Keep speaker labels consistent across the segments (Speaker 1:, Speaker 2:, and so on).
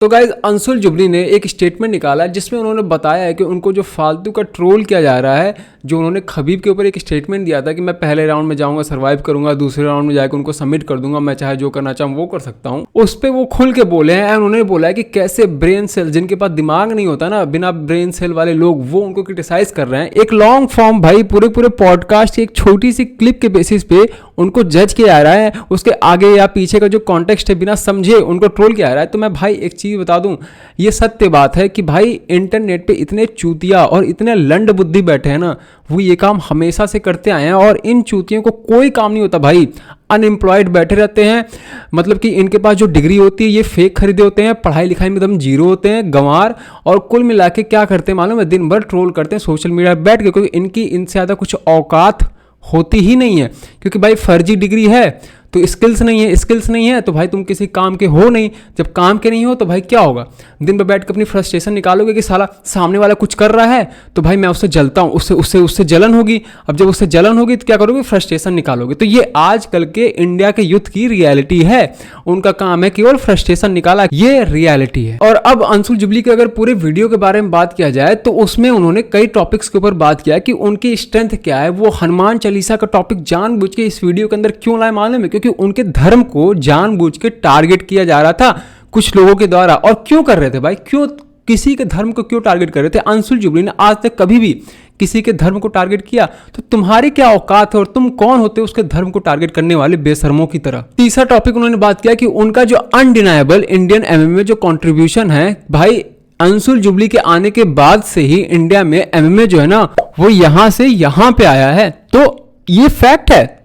Speaker 1: तो guys Anshul jubilee ने एक स्टेटमेंट निकाला जिसमें उन्होंने बताया है कि उनको जो फालतू का ट्रोल किया जा रहा है, जो उन्होंने खबीब के ऊपर एक स्टेटमेंट दिया था कि मैं पहले राउंड में जाऊंगा, सर्वाइव करूंगा, दूसरे राउंड में जाकर उनको सबमिट कर दूंगा, मैं चाहे जो करना चाहूँ वो कर सकता हूँ। उस पर वो खुल के बोले हैं। उन्होंने बोला है कि कैसे ब्रेन सेल, जिनके पास दिमाग नहीं होता ना, बिना ब्रेन सेल वाले लोग, वो उनको क्रिटिसाइज कर रहे हैं। एक लॉन्ग फॉर्म भाई पूरे पॉडकास्ट की एक छोटी सी क्लिप के बेसिस पे उनको जज किया जा रहा है, उसके आगे या पीछे का जो कॉन्टेक्स्ट है बिना समझे उनको ट्रोल किया जा रहा है। तो मैं भाई एक चीज़ बता दूं, ये सत्य बात है कि भाई इंटरनेट पे इतने चूतिया और इतने लंड बुद्धि बैठे हैं ना, वो ये काम हमेशा से करते आए हैं और इन चूतियों को कोई काम नहीं होता भाई। अनएम्प्लॉयड बैठे रहते हैं, मतलब कि इनके पास जो डिग्री होती है ये फेक खरीदे होते हैं, पढ़ाई लिखाई में एकदम जीरो होते हैं, गंवार, और कुल मिला के क्या करते हैं मालूम है, दिन भर ट्रोल करते हैं सोशल मीडिया पर बैठ के, क्योंकि इनकी इनसे ज़्यादा कुछ औकात होती ही नहीं है। क्योंकि भाई फर्जी डिग्री है तो स्किल्स नहीं है तो भाई तुम किसी काम के हो नहीं। जब काम के नहीं हो तो भाई क्या होगा, दिन भर बैठ के अपनी फ्रस्ट्रेशन निकालोगे कि साला सामने वाला कुछ कर रहा है तो भाई मैं उससे जलता हूँ, उससे जलन होगी। अब जब उससे जलन होगी तो क्या करोगे, फ्रस्ट्रेशन निकालोगे। तो ये आजकल के इंडिया के यूथ की रियलिटी है। उनका काम है केवल फ्रस्ट्रेशन निकाला, ये रियलिटी है। और अब अंशुल जुबली के अगर पूरे वीडियो के बारे में बात किया जाए तो उसमें उन्होंने कई टॉपिक्स के ऊपर बात किया कि उनकी स्ट्रेंथ क्या है। वो हनुमान चालीसा का टॉपिक जानबूझ के इस वीडियो के अंदर क्यों लाए मालूम है, क्योंकि उनके धर्म को जानबूझ के टारगेट किया जा रहा था कुछ लोगों के द्वारा। और क्यों कर रहे थे भाई, क्यों किसी के धर्म को क्यों टारगेट कर रहे थे? अंशुल जुबली ने आज तक कभी भी किसी के धर्म को टारगेट किया? तो तुम्हारी क्या औकात है और तुम कौन होते हो उसके धर्म को टारगेट करने वाले बेशर्मों की तरह। तीसरा टॉपिक उन्होंने बात किया कि उनका जो अनडिनाइबल इंडियन एमएमए जो कंट्रीब्यूशन है, भाई अंशुल जुबली के आने के बाद से ही इंडिया में एमएमए जो है ना वो यहां से यहां पे आया है। तो ये फैक्ट है,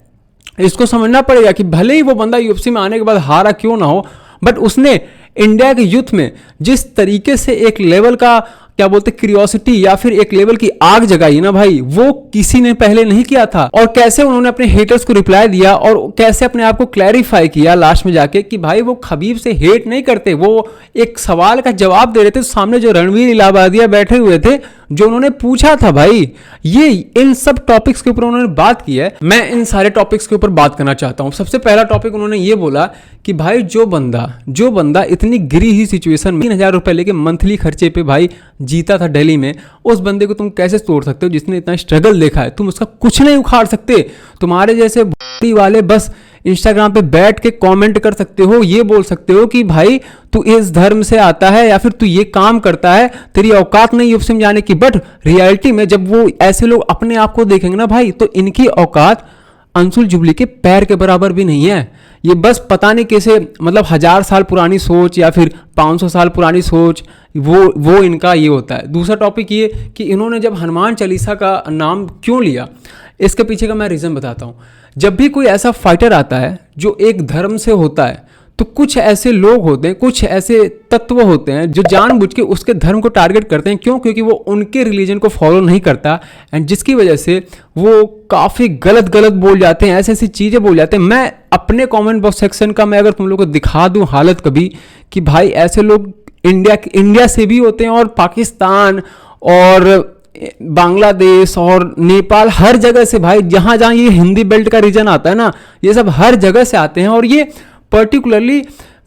Speaker 1: इसको समझना पड़ेगा कि भले ही वो बंदा यूएफसी में आने के बाद हारा क्यों ना हो, बट उसने इंडिया के यूथ में जिस तरीके से एक लेवल का क्या बोलते क्यूरियोसिटी या फिर एक लेवल की आग जगाई ना भाई, वो किसी ने पहले नहीं किया था। और कैसे उन्होंने अपने हेटर्स को रिप्लाई दिया और कैसे अपने आप को क्लैरिफाई किया लास्ट में जाके कि भाई वो खबीब से हेट नहीं करते, वो एक सवाल का जवाब दे रहे थे। सामने जो रणवीर इलाहाबादिया बैठे हुए थे, जो उन्होंने पूछा था भाई, ये इन सब टॉपिक्स के ऊपर उन्होंने बात की है। मैं इन सारे टॉपिक्स के ऊपर बात करना चाहता हूं। सबसे पहला टॉपिक उन्होंने ये बोला कि भाई जो बंदा इतनी गिरी हुई सिचुएशन में 3,000 रुपए लेके मंथली खर्चे पे भाई जीता था दिल्ली में, उस बंदे को तुम कैसे तोड़ सकते हो जिसने इतना स्ट्रगल देखा है? तुम उसका कुछ नहीं उखाड़ सकते। तुम्हारे जैसे वाले बस इंस्टाग्राम पे बैठ के कमेंट कर सकते हो, ये बोल सकते हो कि भाई तू इस धर्म से आता है या फिर तू ये काम करता है, तेरी औकात नहीं यूएफसी में जाने की। बट रियलिटी में जब वो ऐसे लोग अपने आप को देखेंगे ना भाई, तो इनकी औकात अंशुल जुबली के पैर के बराबर भी नहीं है। ये बस पता नहीं कैसे, मतलब 1000 साल पुरानी सोच या फिर 500 साल पुरानी सोच, वो इनका ये होता है। दूसरा टॉपिक ये कि इन्होंने जब हनुमान चालीसा का नाम क्यों लिया, इसके पीछे का मैं रीज़न बताता हूँ। जब भी कोई ऐसा फाइटर आता है जो एक धर्म से होता है, तो कुछ ऐसे लोग होते हैं, कुछ ऐसे तत्व होते हैं जो जानबूझ के उसके धर्म को टारगेट करते हैं। क्यों? क्योंकि वो उनके रिलीजन को फॉलो नहीं करता, एंड जिसकी वजह से वो काफ़ी गलत बोल जाते हैं, ऐसी चीज़ें बोल जाते हैं। मैं अपने कमेंट बॉक्स सेक्शन का मैं अगर तुम लोग को दिखा दूं हालत कभी, कि भाई ऐसे लोग इंडिया से भी होते हैं और पाकिस्तान और बांग्लादेश और नेपाल, हर जगह से भाई, जहाँ जहाँ ये हिंदी बेल्ट का रीजन आता है ना, ये सब हर जगह से आते हैं। और ये पर्टिकुलरली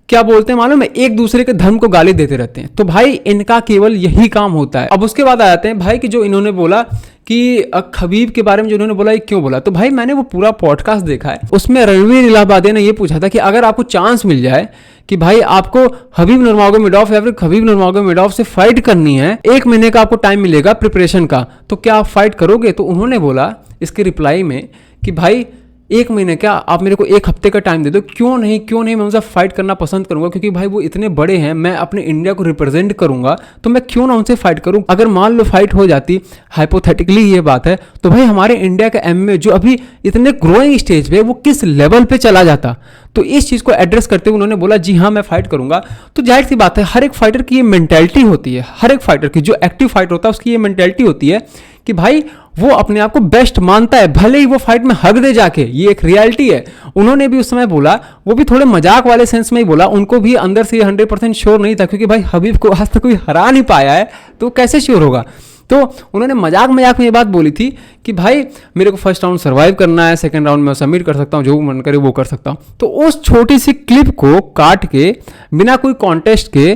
Speaker 1: क्या बोलते हैं मालूम है, एक दूसरे के धर्म को गाली देते रहते हैं। तो भाई इनका केवल यही काम होता है। अब उसके बाद आ जाते हैं भाई कि जो इन्होंने बोला कि खबीब के बारे में जो इन्होंने बोला, ये क्यों बोला? तो भाई मैंने वो पूरा पॉडकास्ट देखा है, उसमें रणवीर इलाहाबादी ने ये पूछा था कि अगर आपको चांस मिल जाए कि भाई आपको हबीब नुरमगोमेडोव या फिर खबीब नुरमगोमेडोव से फाइट करनी है, 1 महीने का आपको टाइम मिलेगा प्रिपरेशन का, तो क्या आप फाइट करोगे? तो उन्होंने बोला इसके रिप्लाई में कि भाई 1 महीने क्या, आप मेरे को 1 हफ्ते का टाइम दे दो। क्यों नहीं, मैं उनसे फाइट करना पसंद करूंगा, क्योंकि भाई वो इतने बड़े हैं, मैं अपने इंडिया को रिप्रेजेंट करूंगा, तो मैं क्यों ना उनसे फाइट करूं। अगर मान लो फाइट हो जाती, हाइपोथेटिकली ये बात है, तो भाई हमारे इंडिया का एमएमए जो अभी इतने ग्रोइंग स्टेज पे, वो किस लेवल पे चला जाता। तो इस चीज़ को एड्रेस करते हुए उन्होंने बोला जी हाँ मैं फाइट करूंगा। तो जाहिर सी बात है, हर एक फाइटर की ये मेंटेलिटी होती है, हर एक फाइटर की, जो एक्टिव फाइटर होता है उसकी ये मेंटेलिटी होती है कि भाई वो अपने आप को बेस्ट मानता है, भले ही वो फाइट में हक दे जाके। ये एक रियलिटी है। उन्होंने भी उस समय बोला, वो भी थोड़े मजाक वाले सेंस में ही बोला, उनको भी अंदर से 100% श्योर नहीं था, क्योंकि भाई हबीब को आज तक कोई हरा नहीं पाया है, तो कैसे श्योर होगा। तो उन्होंने मजाक में ये बात बोली थी कि भाई मेरे को फर्स्ट राउंड सर्वाइव करना है, सेकंड राउंड में सबमिट कर सकता हूँ, जो मन करे वो कर सकता हूँ। तो उस छोटी सी क्लिप को काट के बिना कोई कॉन्टेस्ट के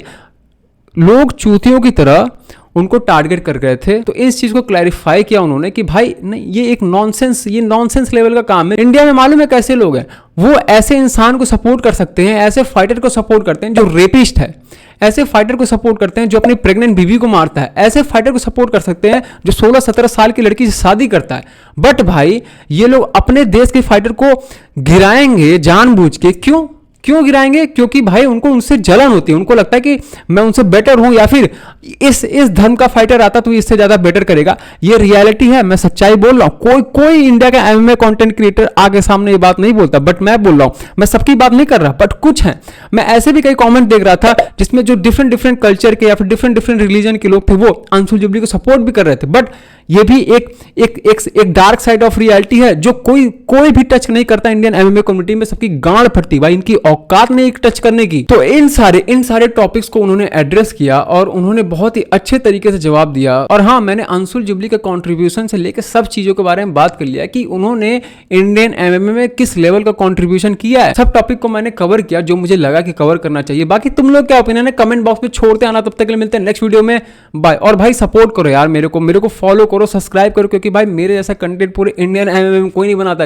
Speaker 1: लोग चूतियों की तरह उनको टारगेट कर रहे थे। तो इस चीज को क्लैरिफाई किया उन्होंने कि भाई नहीं, ये एक नॉनसेंस लेवल का काम है। इंडिया में मालूम है कैसे लोग हैं, वो ऐसे इंसान को सपोर्ट कर सकते हैं, ऐसे फाइटर को सपोर्ट करते हैं जो रेपिस्ट है, ऐसे फाइटर को सपोर्ट करते हैं जो अपनी प्रेग्नेंट बीवी को मारता है, ऐसे फाइटर को सपोर्ट कर सकते हैं जो 16-17 साल की लड़की से शादी करता है। बट भाई ये लोग अपने देश के फाइटर को गिराएंगे जानबूझ के। क्यों गिराएंगे? क्योंकि भाई उनको उनसे जलन होती है, उनको लगता है कि मैं उनसे बेटर हूं, या फिर इस धर्म का फाइटर आता तो इससे ज्यादा बेटर करेगा। ये रियलिटी है, मैं सच्चाई बोल रहा हूं। कोई इंडिया का एमएमए कंटेंट क्रिएटर आगे सामने ये बात नहीं बोलता, बट मैं बोल रहा हूं। मैं सबकी बात नहीं कर रहा, बट कुछ है। मैं ऐसे भी कई कमेंट देख रहा था जिसमें जो डिफरेंट कल्चर के या फिर डिफरेंट रिलीजन के लोग थे वो अंशुल जुबली को सपोर्ट भी कर रहे थे। बट ये भी एक डार्क साइड ऑफ रियलिटी है जो कोई भी टच नहीं करता इंडियन एमएमए कम्युनिटी में। सबकी गांड फटती भाई, इनकी औकात नहीं टच करने की। तो इन सारे टॉपिक्स को उन्होंने एड्रेस किया और उन्होंने बहुत ही अच्छे तरीके से जवाब दिया। और हाँ, मैंने अंशुल जुबली के कंट्रीब्यूशन से लेकर सब चीजों के बारे में बात कर लिया कि उन्होंने इंडियन एमएमए में किस लेवल का कंट्रीब्यूशन किया है। सब टॉपिक को मैंने कवर किया जो मुझे लगा कि कवर करना चाहिए। बाकी तुम लोग क्या ओपिनियन है कमेंट बॉक्स में छोड़ते आना। तब तक के लिए मिलते हैं नेक्स्ट वीडियो में, बाय। और भाई सपोर्ट करो यार, मेरे को फॉलो करो, सब्सक्राइब करो, क्योंकि भाई मेरे जैसा कंटेंट पूरे इंडियन एमएमए में कोई नहीं बनाता।